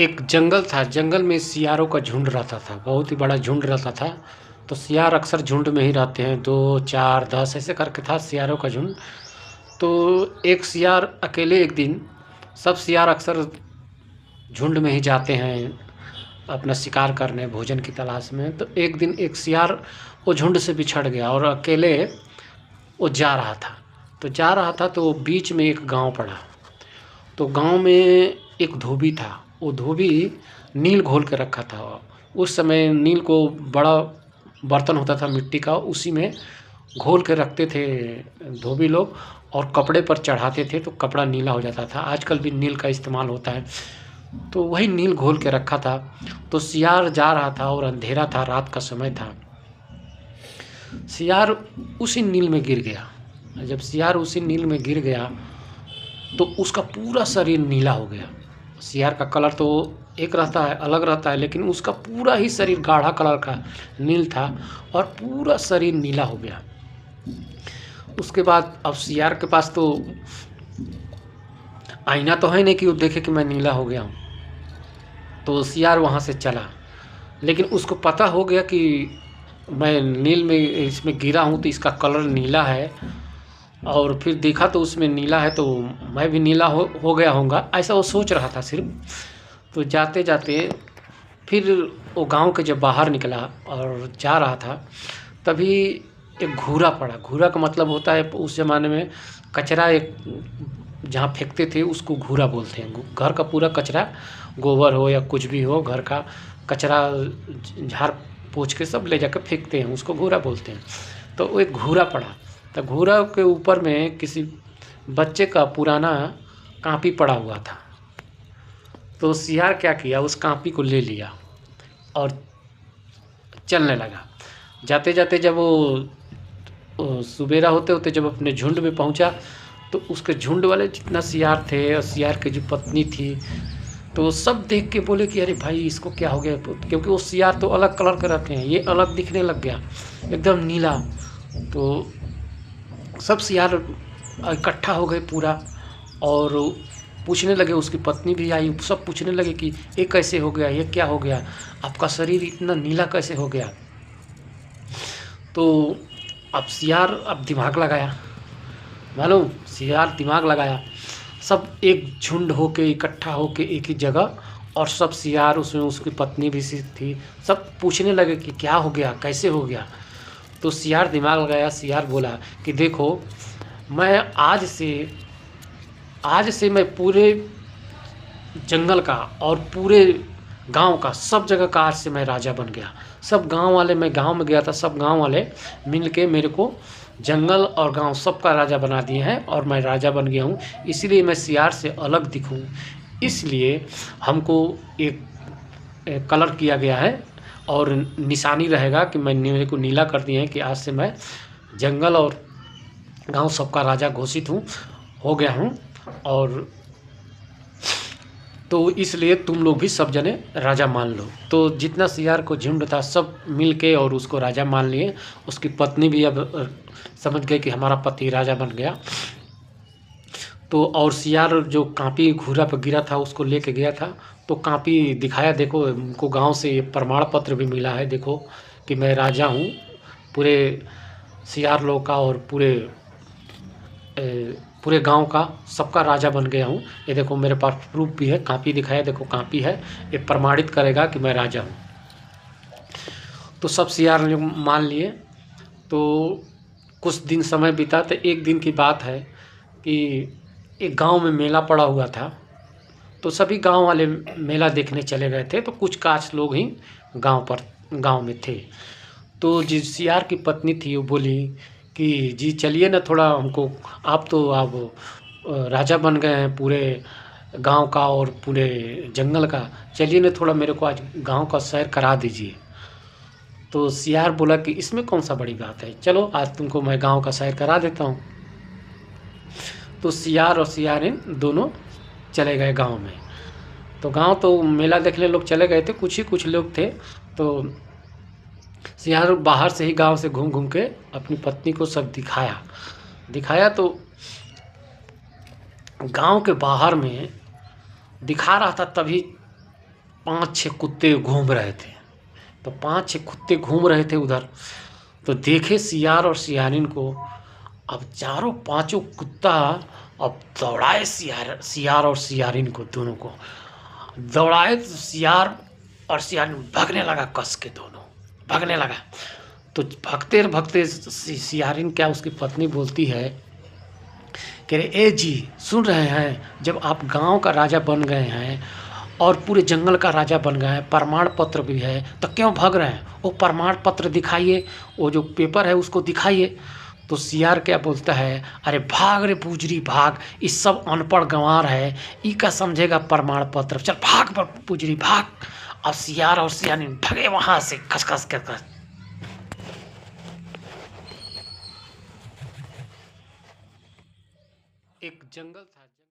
एक जंगल था। जंगल में सियारों का झुंड रहता था, बहुत ही बड़ा झुंड रहता था। तो सियार अक्सर झुंड में ही रहते हैं, 2 4 10 ऐसे करके था सियारों का झुंड। तो एक सियार अकेले एक दिन, सब सियार अक्सर झुंड में ही जाते हैं अपना शिकार करने, भोजन की तलाश में। तो एक दिन एक सियार वो झुंड से बिछड़ गया और अकेले वो जा रहा था। तो जा रहा था तो बीच में एक गांव पड़ा। तो गांव में एक धोबी था। वो धोबी नील घोल के रखा था। उस समय नील को बड़ा बर्तन होता था मिट्टी का, उसी में घोल के रखते थे धोबी लोग और कपड़े पर चढ़ाते थे तो कपड़ा नीला हो जाता था। आजकल भी नील का इस्तेमाल होता है। तो वही नील घोल के रखा था। तो सियार जा रहा था और अंधेरा था, रात का समय था। सियार उसी नील में गिर गया। जब सियार उसी नील में गिर गया तो उसका पूरा शरीर नीला हो गया। सियार का कलर तो एक रहता है, अलग रहता है, लेकिन उसका पूरा ही शरीर गाढ़ा कलर का नील था और पूरा शरीर नीला हो गया। उसके बाद अब सियार के पास तो आईना तो है नहीं कि वो देखे कि मैं नीला हो गया हूँ। तो सियार वहाँ से चला, लेकिन उसको पता हो गया कि मैं नील में इसमें गिरा हूँ तो इसका कलर नीला है। और फिर देखा तो उसमें नीला है तो मैं भी नीला हो गया होऊंगा, ऐसा वो सोच रहा था सिर्फ। तो जाते जाते फिर वो गांव के जब बाहर निकला और जा रहा था, तभी एक घूरा पड़ा। घूरा का मतलब होता है उस ज़माने में कचरा, एक जहाँ फेंकते थे उसको घूरा बोलते हैं। घर का पूरा कचरा, गोबर हो या कुछ भी हो, घर का कचरा झाड़ पोंछ के सब ले जाकर फेंकते हैं, उसको घूरा बोलते हैं। तो वो एक घूरा पड़ा। तो घूरा के ऊपर में किसी बच्चे का पुराना कापी पड़ा हुआ था। तो सियार क्या किया, उस कापी को ले लिया और चलने लगा। जाते जाते जब वो सुबेरा होते होते जब अपने झुंड में पहुंचा तो उसके झुंड वाले जितना सियार थे और सियार की जो पत्नी थी, तो सब देख के बोले कि अरे भाई इसको क्या हो गया, क्योंकि वो सियार तो अलग कलर के रहते हैं, ये अलग दिखने लग गया, एकदम नीला। तो सब सियार इकट्ठा हो गए पूरा और पूछने लगे। उसकी पत्नी भी आई, सब पूछने लगे कि ये कैसे हो गया, ये क्या हो गया, आपका शरीर इतना नीला कैसे हो गया। तो अब सियार अब दिमाग लगाया, मालूम, सियार दिमाग लगाया। सब एक झुंड होके इकट्ठा होके एक ही जगह, और सब सियार, उसमें उसकी पत्नी भी थी, सब पूछने लगे कि क्या हो गया, कैसे हो गया। तो सियार दिमाग लगाया। सियार बोला कि देखो, मैं आज से मैं पूरे जंगल का और पूरे गांव का, सब जगह का आज से मैं राजा बन गया। सब गांव वाले, मैं गांव में गया था, सब गांव वाले मिल के मेरे को जंगल और गांव सबका राजा बना दिए हैं और मैं राजा बन गया हूँ। इसलिए मैं सियार से अलग दिखूँ, इसलिए हमको एक कलर किया गया है और निशानी रहेगा कि मेरे को नीला कर दिए हैं कि आज से मैं जंगल और गांव सबका राजा घोषित हो गया हूँ। और तो इसलिए तुम लोग भी सब जने राजा मान लो। तो जितना सियार को झुंड था सब मिल के और उसको राजा मान लिए। उसकी पत्नी भी अब समझ गई कि हमारा पति राजा बन गया। तो और सियार जो कापी घूरा पर गिरा था उसको लेके गया था, तो कापी दिखाया, देखो हमको गांव से ये प्रमाण पत्र भी मिला है, देखो कि मैं राजा हूँ पूरे सियार लोग का और पूरे गांव का, सबका राजा बन गया हूँ। ये देखो मेरे पास प्रूफ भी है, कापी दिखाया, देखो कापी है, ये प्रमाणित करेगा कि मैं राजा हूँ। तो सब सियार ने मान लिए। तो कुछ दिन समय बीता, तो एक दिन की बात है कि एक गांव में मेला पड़ा हुआ था। तो सभी गांव वाले मेला देखने चले गए थे, तो कुछ काछ लोग ही गांव में थे। तो जिस सियार की पत्नी थी वो बोली कि जी चलिए ना, थोड़ा हमको, आप राजा बन गए हैं पूरे गांव का और पूरे जंगल का, चलिए ना थोड़ा मेरे को आज गांव का सैर करा दीजिए। तो सियार बोला कि इसमें कौन सा बड़ी बात है, चलो आज तुमको मैं गांव का सैर करा देता हूँ। तो सियार और सियारिन दोनों चले गए गांव में। तो गांव तो मेला देखने लोग चले गए थे, कुछ लोग थे। तो सियार बाहर से ही गांव से घूम घूम के अपनी पत्नी को सब दिखाया। तो गांव के बाहर में दिखा रहा था, तभी 5-6 कुत्ते घूम रहे थे। तो 5-6 कुत्ते घूम रहे थे उधर, तो देखे सियार और सियारिन को। अब चारों पांचों कुत्ता अब दौड़ाए सियार और सियारिन को, दोनों को दौड़ाए। तो सियार और सियारिन भागने लगा, कस के दोनों भागने लगा। तो भागते भागते सियारिन क्या, उसकी पत्नी बोलती है कि ए जी सुन रहे हैं, जब आप गांव का राजा बन गए हैं और पूरे जंगल का राजा बन गए हैं, प्रमाण पत्र भी है, तो क्यों भाग रहे हैं? वो प्रमाण पत्र दिखाइए, वो जो पेपर है उसको दिखाइए। तो सियार क्या बोलता है, अरे भाग रे पूजरी भाग, इस सब अनपढ़ गंवार है, ई का समझेगा प्रमाण पत्र, चल भाग पूजरी भाग। अब सियार और सियारिन भागे वहां से खसखस कर। एक जंगल था।